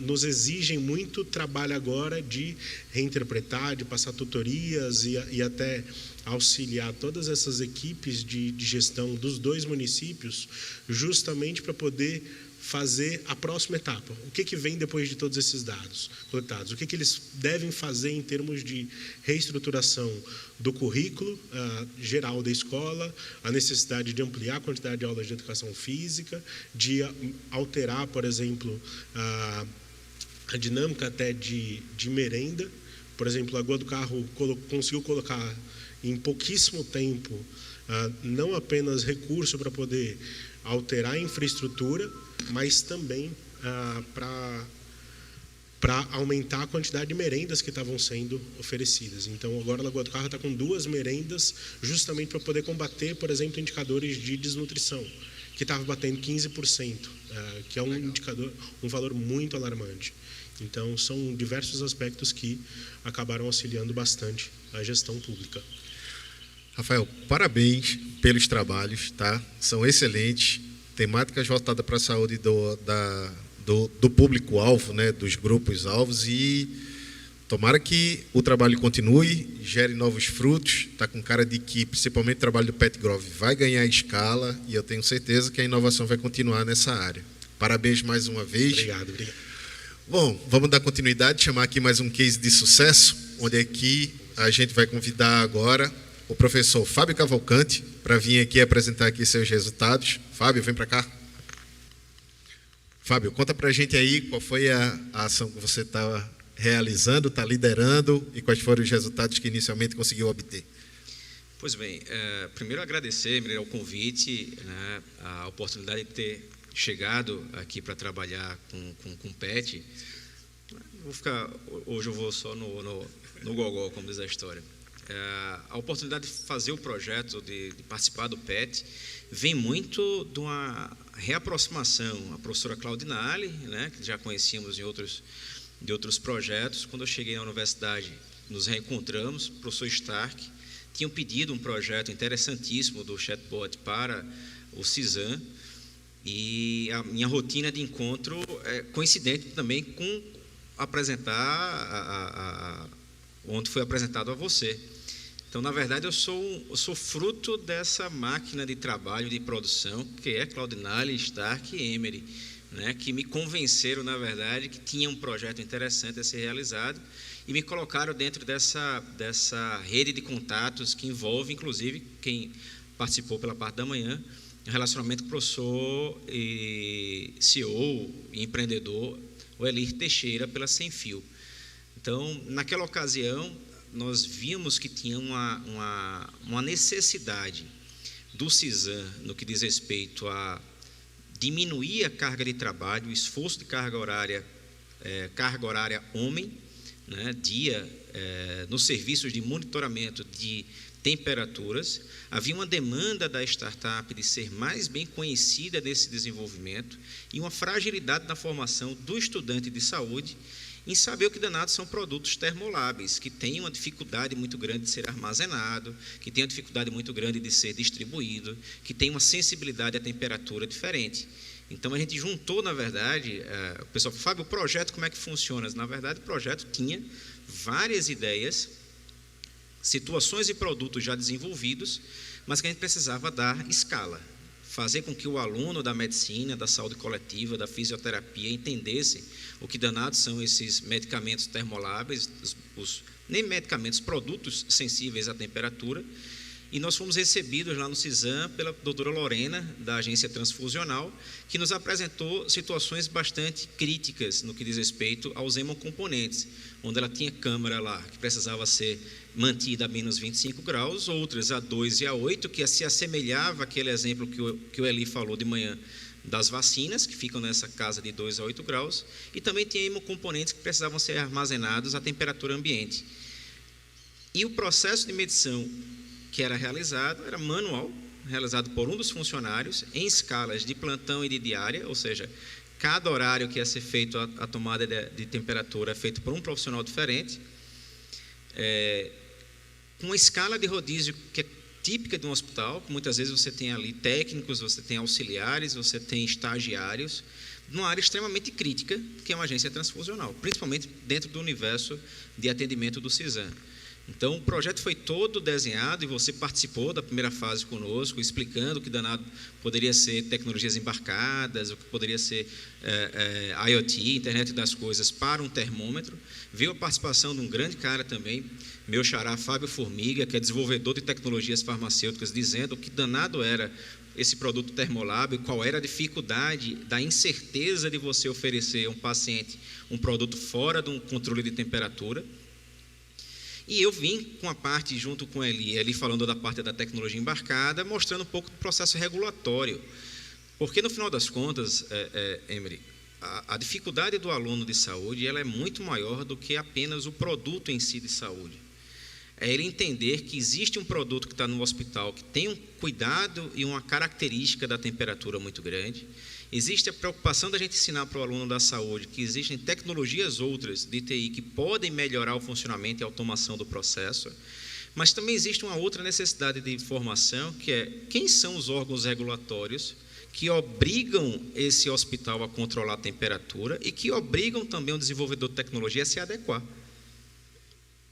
nos exigem muito trabalho agora de reinterpretar, de passar tutorias e até auxiliar todas essas equipes de gestão dos 2 municípios, justamente para poder fazer a próxima etapa. O que vem depois de todos esses dados coletados? O que eles devem fazer em termos de reestruturação do currículo geral da escola, a necessidade de ampliar a quantidade de aulas de educação física, de alterar, por exemplo, a dinâmica até de merenda. Por exemplo, a Lagoa do Carro conseguiu colocar em pouquíssimo tempo não apenas recurso para poder alterar a infraestrutura, mas também para para aumentar a quantidade de merendas que estavam sendo oferecidas. Então, agora a Lagoa do Carro está com 2 merendas, justamente para poder combater, por exemplo, indicadores de desnutrição, que estava batendo 15%, que é um indicador, um valor muito alarmante. Então, são diversos aspectos que acabaram auxiliando bastante a gestão pública. Rafael, parabéns pelos trabalhos, tá? São excelentes, temáticas voltadas para a saúde do público-alvo, né, dos grupos-alvos, e tomara que o trabalho continue, gere novos frutos. Está com cara de que, principalmente o trabalho do Petgrove, vai ganhar escala, e eu tenho certeza que a inovação vai continuar nessa área. Parabéns mais uma vez. Obrigado. Bom, vamos dar continuidade, chamar aqui mais um case de sucesso, onde aqui a gente vai convidar agora o professor Fábio Cavalcante para vir aqui apresentar aqui seus resultados. Fábio, vem para cá. Fábio, conta para a gente aí qual foi a ação que você está realizando, está liderando, e quais foram os resultados que inicialmente conseguiu obter. Pois bem, primeiro agradecer ao convite, né, a oportunidade de ter chegado aqui para trabalhar com PET. Hoje eu vou só no gogó, como diz a história. A oportunidade de fazer o projeto, de participar do PET, vem muito de uma reaproximação. A professora Claudinale, né, que já conhecíamos de outros projetos. Quando eu cheguei na universidade, nos reencontramos. O professor Stark tinha pedido um projeto interessantíssimo do chatbot para o CISAM, e a minha rotina de encontro é coincidente também com apresentar onde foi apresentado a você. Então, na verdade, eu sou fruto dessa máquina de trabalho, de produção, que é Claudinale, Stark e Emery, né, que me convenceram, na verdade, que tinha um projeto interessante a ser realizado, e me colocaram dentro dessa rede de contatos que envolve, inclusive, quem participou pela parte da manhã, o relacionamento com o professor e CEO e empreendedor, o Elir Teixeira, pela Sem Fio. Então, naquela ocasião, nós vimos que tinha uma necessidade do CISAM no que diz respeito a diminuir a carga de trabalho, o esforço de carga horária homem, né, dia, nos serviços de monitoramento de temperaturas. Havia uma demanda da startup de ser mais bem conhecida nesse desenvolvimento e uma fragilidade na formação do estudante de saúde em saber o que danados são produtos termoláveis, que têm uma dificuldade muito grande de ser armazenado, que têm uma dificuldade muito grande de ser distribuído, que têm uma sensibilidade à temperatura diferente. Então, a gente juntou, na verdade, o pessoal falou: Fábio, o projeto como é que funciona? Na verdade, o projeto tinha várias ideias, situações e produtos já desenvolvidos, mas que a gente precisava dar escala, fazer com que o aluno da medicina, da saúde coletiva, da fisioterapia entendesse o que danados são esses medicamentos termoláveis, nem medicamentos, produtos sensíveis à temperatura. E nós fomos recebidos lá no CISAM pela doutora Lorena, da agência transfusional, que nos apresentou situações bastante críticas no que diz respeito aos hemocomponentes, onde ela tinha câmara lá que precisava ser mantida a menos 25 graus, outras a 2 e a 8, que se assemelhava àquele exemplo que o Eli falou de manhã das vacinas, que ficam nessa casa de 2 a 8 graus, e também tinha hemocomponentes que precisavam ser armazenados à temperatura ambiente. E o processo de medição que era realizado era manual, realizado por um dos funcionários, em escalas de plantão e de diária, ou seja, cada horário que ia ser feito a tomada de temperatura é feito por um profissional diferente, com uma escala de rodízio que é típica de um hospital, que muitas vezes você tem ali técnicos, você tem auxiliares, você tem estagiários, numa área extremamente crítica, que é uma agência transfusional, principalmente dentro do universo de atendimento do CISAM. Então, o projeto foi todo desenhado e você participou da primeira fase conosco, explicando o que danado poderia ser tecnologias embarcadas, o que poderia ser IoT, internet das coisas, para um termômetro. Veio a participação de um grande cara também, meu xará Fábio Formiga, que é desenvolvedor de tecnologias farmacêuticas, dizendo o que danado era esse produto termolável, qual era a dificuldade da incerteza de você oferecer a um paciente um produto fora de um controle de temperatura. E eu vim com a parte, junto com ele falando da parte da tecnologia embarcada, mostrando um pouco do processo regulatório. Porque, no final das contas, Emery, a dificuldade do aluno de saúde ela é muito maior do que apenas o produto em si de saúde. É ele entender que existe um produto que está no hospital que tem um cuidado e uma característica da temperatura muito grande. Existe a preocupação da gente ensinar para o aluno da saúde que existem tecnologias outras de TI que podem melhorar o funcionamento e a automação do processo, mas também existe uma outra necessidade de informação, que é quem são os órgãos regulatórios que obrigam esse hospital a controlar a temperatura e que obrigam também o desenvolvedor de tecnologia a se adequar.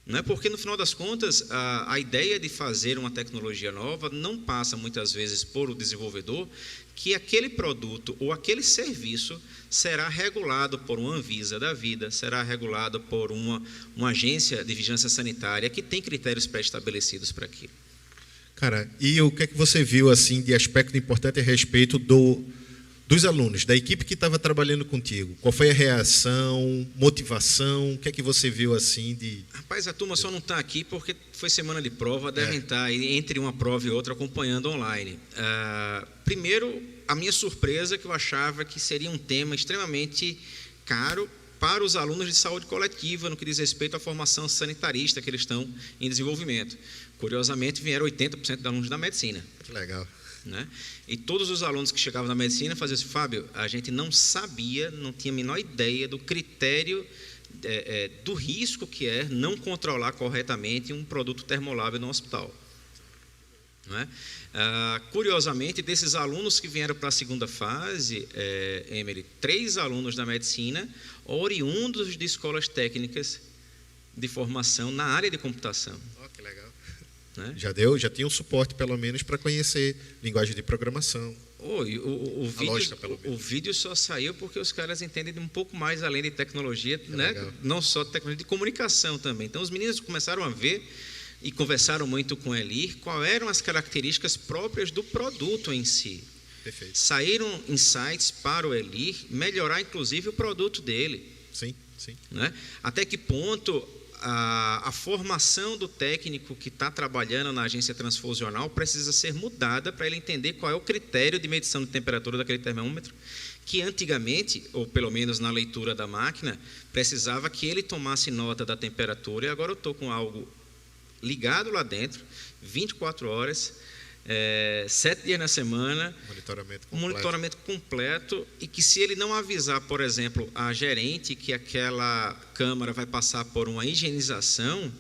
Não é porque, no final das contas, a ideia de fazer uma tecnologia nova não passa, muitas vezes, por o desenvolvedor, que aquele produto ou aquele serviço será regulado por uma Anvisa da vida, será regulado por uma agência de vigilância sanitária que tem critérios pré-estabelecidos para aquilo. Cara, e o que é que você viu assim de aspecto importante a respeito dos alunos, da equipe que estava trabalhando contigo? Qual foi a reação, motivação? O que é que você viu assim de... Rapaz, a turma só não está aqui porque foi semana de prova, devem estar aí, entre uma prova e outra acompanhando online. Primeiro, a minha surpresa que eu achava que seria um tema extremamente caro para os alunos de saúde coletiva no que diz respeito à formação sanitarista que eles estão em desenvolvimento. Curiosamente, vieram 80% de alunos da medicina. Que legal. Né? E todos os alunos que chegavam na medicina faziam assim: Fábio, a gente não sabia, não tinha a menor ideia do critério do risco que é não controlar corretamente um produto termolável no hospital. Não é? Curiosamente, desses alunos que vieram para a segunda fase, Emery, 3 alunos da medicina oriundos de escolas técnicas de formação na área de computação. Oh, que legal. Né? Já tinha um suporte, pelo menos, para conhecer linguagem de programação. O vídeo só saiu porque os caras entendem um pouco mais além de tecnologia, né? Não só de tecnologia, de comunicação também. Então, os meninos começaram a ver e conversaram muito com o Elir quais eram as características próprias do produto em si. Perfeito. Saíram insights para o Elir melhorar, inclusive, o produto dele. Sim. Né? Até que ponto a formação do técnico que está trabalhando na agência transfusional precisa ser mudada para ele entender qual é o critério de medição de temperatura daquele termômetro, que antigamente, ou pelo menos na leitura da máquina, precisava que ele tomasse nota da temperatura, e agora eu estou com algo ligado lá dentro, 24 horas, 7 dias na semana, monitoramento completo, e que se ele não avisar, por exemplo, a gerente que aquela câmara vai passar por uma higienização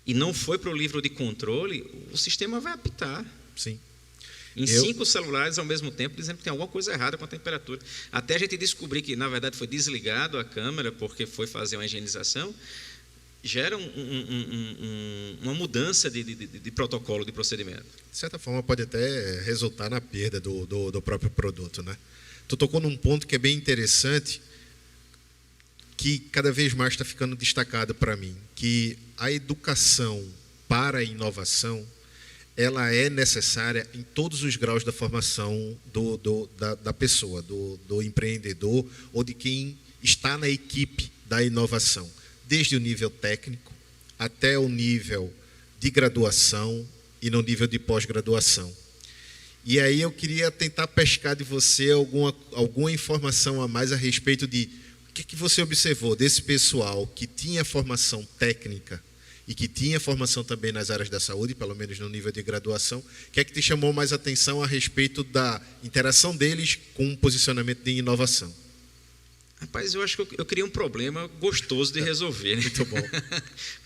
e não foi para o livro de controle, o sistema vai apitar. Sim. Em 5 celulares ao mesmo tempo, dizendo que tem alguma coisa errada com a temperatura. Até a gente descobrir que, na verdade, foi desligado a câmera porque foi fazer uma higienização, gera uma mudança de protocolo, de procedimento. De certa forma, pode até resultar na perda do próprio produto, né? Tu tocou num ponto que é bem interessante, que cada vez mais está ficando destacado para mim, que a educação para a inovação, ela é necessária em todos os graus da formação da pessoa, do empreendedor ou de quem está na equipe da inovação. Desde o nível técnico até o nível de graduação e no nível de pós-graduação. E aí eu queria tentar pescar de você alguma informação a mais a respeito de o que você observou desse pessoal que tinha formação técnica e que tinha formação também nas áreas da saúde, pelo menos no nível de graduação. O que é que te chamou mais atenção a respeito da interação deles com o posicionamento de inovação? Rapaz, eu acho que eu criei um problema gostoso de resolver. Né? Muito bom.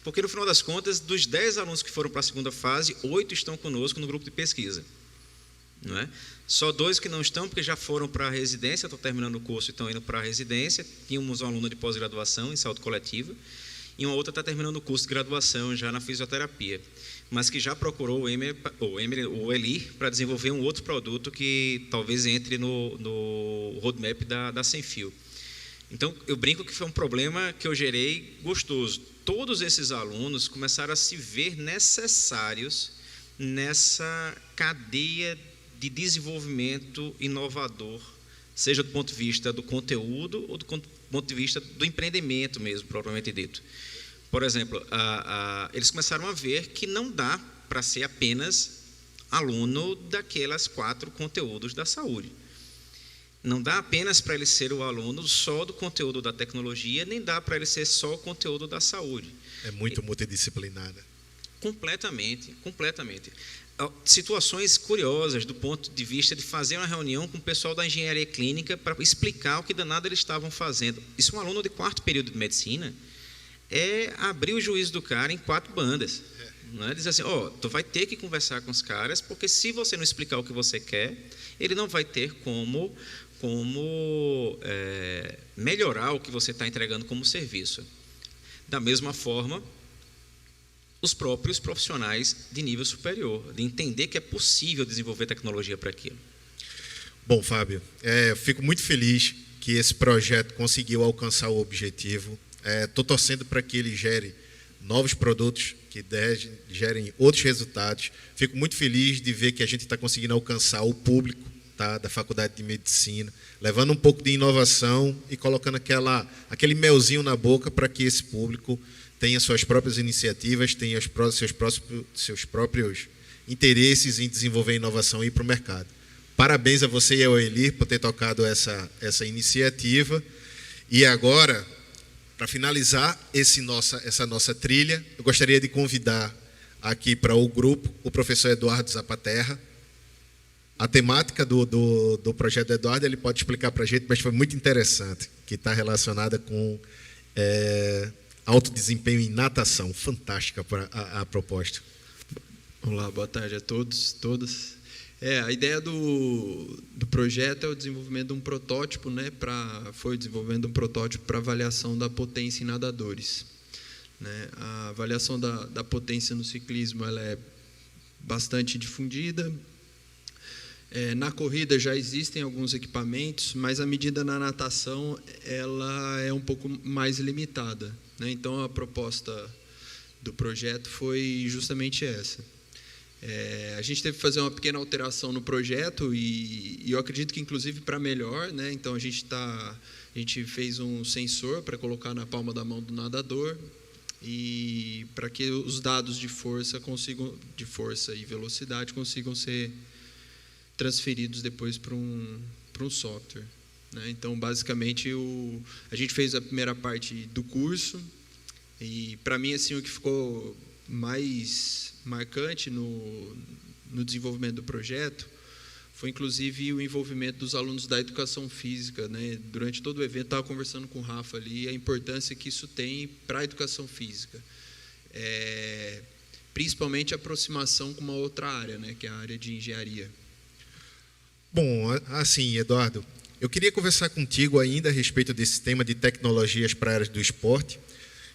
Porque, no final das contas, dos 10 alunos que foram para a segunda fase, 8 estão conosco no grupo de pesquisa. Não é? Só 2 que não estão, porque já foram para a residência, estão terminando o curso e estão indo para a residência. Tínhamos um aluno de pós-graduação em saúde coletiva, e uma outra está terminando o curso de graduação já na fisioterapia, mas que já procurou o Elir para desenvolver um outro produto que talvez entre no roadmap da Sem-Fio. Então, eu brinco que foi um problema que eu gerei gostoso. Todos esses alunos começaram a se ver necessários nessa cadeia de desenvolvimento inovador, seja do ponto de vista do conteúdo ou do ponto de vista do empreendimento mesmo, propriamente dito. Por exemplo, eles começaram a ver que não dá para ser apenas aluno daquelas 4 conteúdos da saúde. Não dá apenas para ele ser o aluno só do conteúdo da tecnologia, nem dá para ele ser só o conteúdo da saúde. É muito multidisciplinar, né? Completamente, completamente. Situações curiosas do ponto de vista de fazer uma reunião com o pessoal da engenharia clínica para explicar o que danado eles estavam fazendo. Isso, um aluno de 4º período de medicina, é abrir o juízo do cara em 4 bandas. Não é? Dizer assim, tu vai ter que conversar com os caras, porque se você não explicar o que você quer, ele não vai ter como melhorar o que você está entregando como serviço. Da mesma forma, os próprios profissionais de nível superior, de entender que é possível desenvolver tecnologia para aquilo. Bom, Fábio, fico muito feliz que esse projeto conseguiu alcançar o objetivo. Estou torcendo para que ele gere novos produtos, que gerem outros resultados. Fico muito feliz de ver que a gente está conseguindo alcançar o público, tá, da Faculdade de Medicina, levando um pouco de inovação e colocando aquele melzinho na boca para que esse público tenha suas próprias iniciativas, tenha seus próprios interesses em desenvolver inovação e ir para o mercado. Parabéns a você e ao Elir por ter tocado essa iniciativa. E agora, para finalizar essa nossa trilha, eu gostaria de convidar aqui para o grupo o professor Eduardo Zapaterra. A temática do projeto do Eduardo, ele pode explicar para a gente, mas foi muito interessante, que está relacionada com alto desempenho em natação. Fantástica a proposta. Olá, boa tarde a todos, todas. A ideia do projeto é o desenvolvimento de um protótipo, né, foi o desenvolvimento de um protótipo para avaliação da potência em nadadores. Né? A avaliação da potência no ciclismo ela é bastante difundida. Na corrida já existem alguns equipamentos, mas a medida na natação ela é um pouco mais limitada. Né? Então, a proposta do projeto foi justamente essa. A gente teve que fazer uma pequena alteração no projeto e eu acredito que, inclusive, para melhor. Né? Então, a gente fez um sensor para colocar na palma da mão do nadador e para que os dados de força e velocidade consigam ser transferidos depois para um software. Né? Então, basicamente, a gente fez a primeira parte do curso e, para mim, assim, o que ficou mais marcante no desenvolvimento do projeto foi, inclusive, o envolvimento dos alunos da educação física. Né? Durante todo o evento, eu estava conversando com o Rafa ali, a importância que isso tem para a educação física. Principalmente a aproximação com uma outra área, né? Que é a área de engenharia. Bom, assim, Eduardo, eu queria conversar contigo ainda a respeito desse tema de tecnologias para a área do esporte,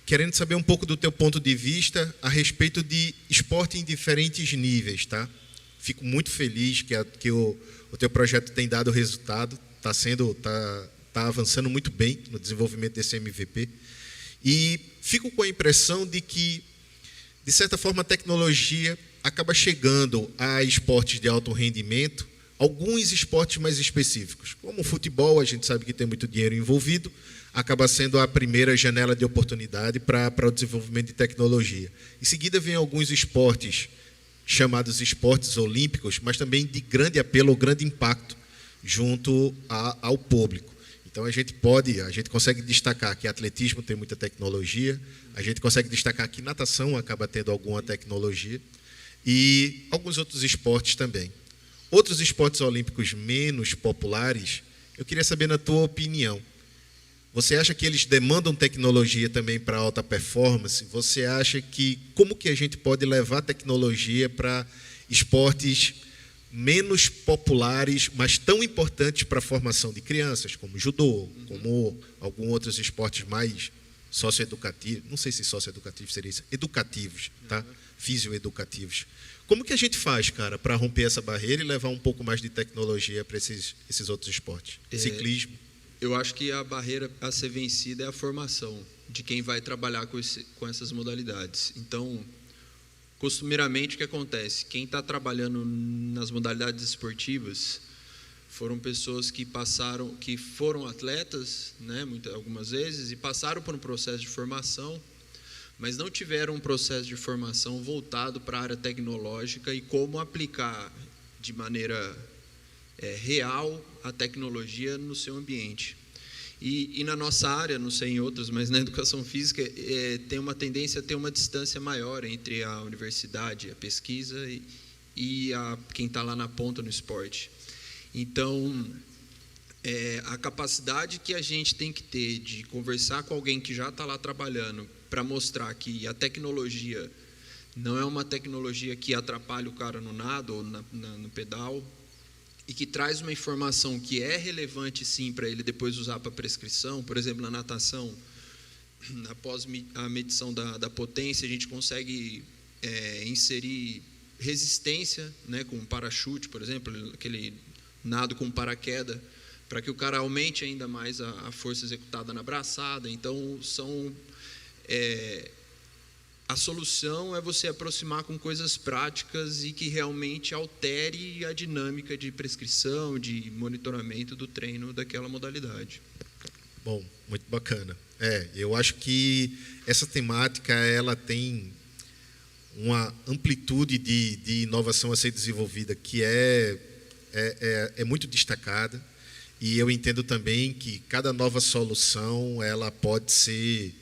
querendo saber um pouco do teu ponto de vista a respeito de esporte em diferentes níveis, tá? Fico muito feliz que o teu projeto tem dado resultado, tá avançando muito bem no desenvolvimento desse MVP, e fico com a impressão de que, de certa forma, a tecnologia acaba chegando a esportes de alto rendimento, alguns esportes mais específicos, como o futebol, a gente sabe que tem muito dinheiro envolvido, acaba sendo a primeira janela de oportunidade para o desenvolvimento de tecnologia. Em seguida, vem alguns esportes chamados esportes olímpicos, mas também de grande apelo ou grande impacto junto ao público. Então, a gente consegue destacar que atletismo tem muita tecnologia, a gente consegue destacar que natação acaba tendo alguma tecnologia e alguns outros esportes também. Outros esportes olímpicos menos populares, eu queria saber, na tua opinião, você acha que eles demandam tecnologia também para alta performance? Você acha como que a gente pode levar tecnologia para esportes menos populares, mas tão importantes para a formação de crianças, como judô, como alguns outros esportes mais socioeducativos, não sei se socioeducativos seria isso, educativos, tá? Fisioeducativos. Como que a gente faz, cara, para romper essa barreira e levar um pouco mais de tecnologia para esses outros esportes? Ciclismo. Eu acho que a barreira a ser vencida é a formação de quem vai trabalhar com essas modalidades. Então, costumeiramente, o que acontece? Quem está trabalhando nas modalidades esportivas foram pessoas que foram atletas, né, algumas vezes, e passaram por um processo de formação, mas não tiveram um processo de formação voltado para a área tecnológica e como aplicar de maneira real a tecnologia no seu ambiente. E na nossa área, não sei em outras, mas na educação física, tem uma tendência a ter uma distância maior entre a universidade, a pesquisa e quem está lá na ponta no esporte. Então, a capacidade que a gente tem que ter de conversar com alguém que já está lá trabalhando para mostrar que a tecnologia não é uma tecnologia que atrapalha o cara no nado ou no pedal, e que traz uma informação que é relevante, sim, para ele depois usar para prescrição. Por exemplo, na natação, após a medição da potência, a gente consegue inserir resistência, né, com parachute, por exemplo, aquele nado com paraquedas, para que o cara aumente ainda mais a força executada na braçada. Então, a solução é você aproximar com coisas práticas e que realmente altere a dinâmica de prescrição, de monitoramento do treino daquela modalidade. Bom, muito bacana. Eu acho que essa temática ela tem uma amplitude de inovação a ser desenvolvida que é muito destacada, e eu entendo também que cada nova solução ela pode ser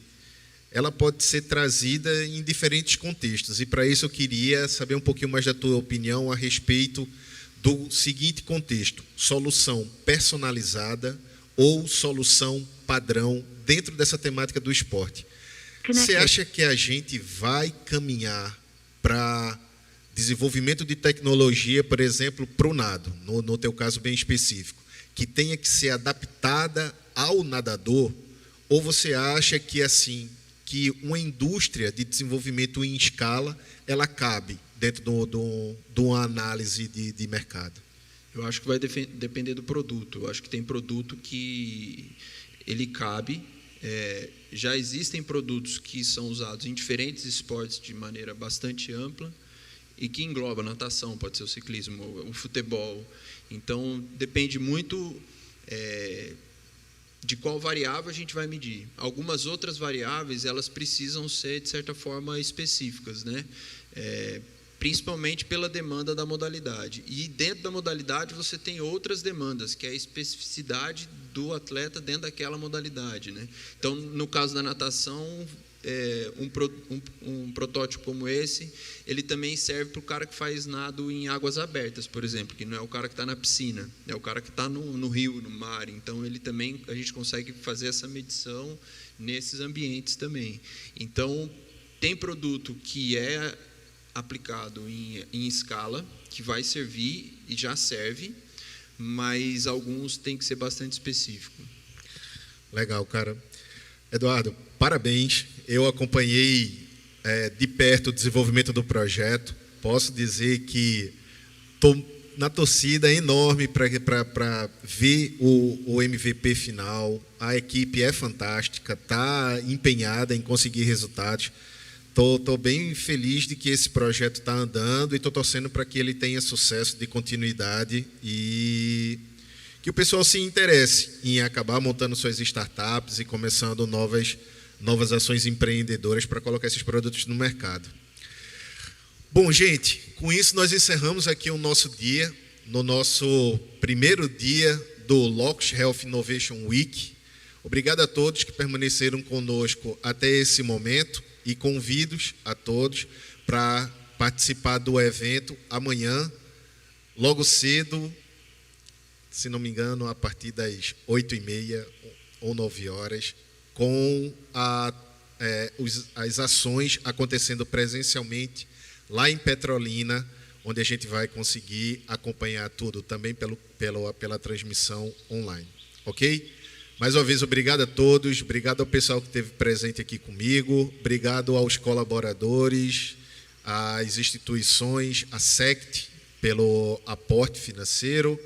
trazida em diferentes contextos, e para isso eu queria saber um pouquinho mais da tua opinião a respeito do seguinte contexto: solução personalizada ou solução padrão dentro dessa temática do esporte. Você acha que a gente vai caminhar para desenvolvimento de tecnologia, por exemplo, para o nado, no teu caso bem específico, que tenha que ser adaptada ao nadador, ou você acha que que uma indústria de desenvolvimento em escala, ela cabe dentro de uma análise de mercado? Eu acho que vai depender do produto. Eu acho que tem produto que ele cabe. Já existem produtos que são usados em diferentes esportes de maneira bastante ampla e que engloba a natação, pode ser o ciclismo, o futebol. Então, depende muito de qual variável a gente vai medir. Algumas outras variáveis, elas precisam ser, de certa forma, específicas, né? Principalmente pela demanda da modalidade. E dentro da modalidade você tem outras demandas, que é a especificidade do atleta dentro daquela modalidade, né? Então, no caso da natação, um protótipo como esse, ele também serve para o cara que faz nado em águas abertas, por exemplo, que não é o cara que está na piscina, é o cara que está no rio, no mar. Então, a gente consegue fazer essa medição nesses ambientes também. Então, tem produto que é aplicado em escala, que vai servir e já serve, mas alguns tem que ser bastante específico. Legal, cara. Eduardo, parabéns. Eu acompanhei de perto o desenvolvimento do projeto. Posso dizer que estou na torcida enorme para ver o MVP final. A equipe é fantástica, está empenhada em conseguir resultados. Estou bem feliz de que esse projeto está andando e estou torcendo para que ele tenha sucesso de continuidade e que o pessoal se interesse em acabar montando suas startups e começando novas ações empreendedoras para colocar esses produtos no mercado. Bom, gente, com isso nós encerramos aqui o nosso dia, no nosso primeiro dia do Locus Health Innovation Week. Obrigado a todos que permaneceram conosco até esse momento e convido a todos para participar do evento amanhã, logo cedo, se não me engano, a partir das 8h30 ou 9 horas, com as ações acontecendo presencialmente lá em Petrolina, onde a gente vai conseguir acompanhar tudo também pela transmissão online. Ok? Mais uma vez, obrigado a todos, obrigado ao pessoal que esteve presente aqui comigo, obrigado aos colaboradores, às instituições, à SECT pelo aporte financeiro,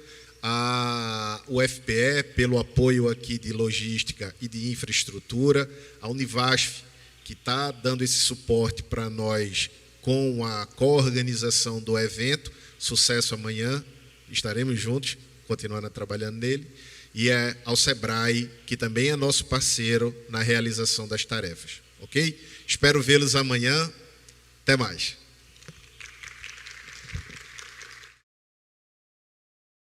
a UFPE pelo apoio aqui de logística e de infraestrutura, a Univasf, que está dando esse suporte para nós com a coorganização do evento. Sucesso amanhã, estaremos juntos, continuando trabalhando nele, e ao Sebrae, que também é nosso parceiro na realização das tarefas. Ok? Espero vê-los amanhã. Até mais.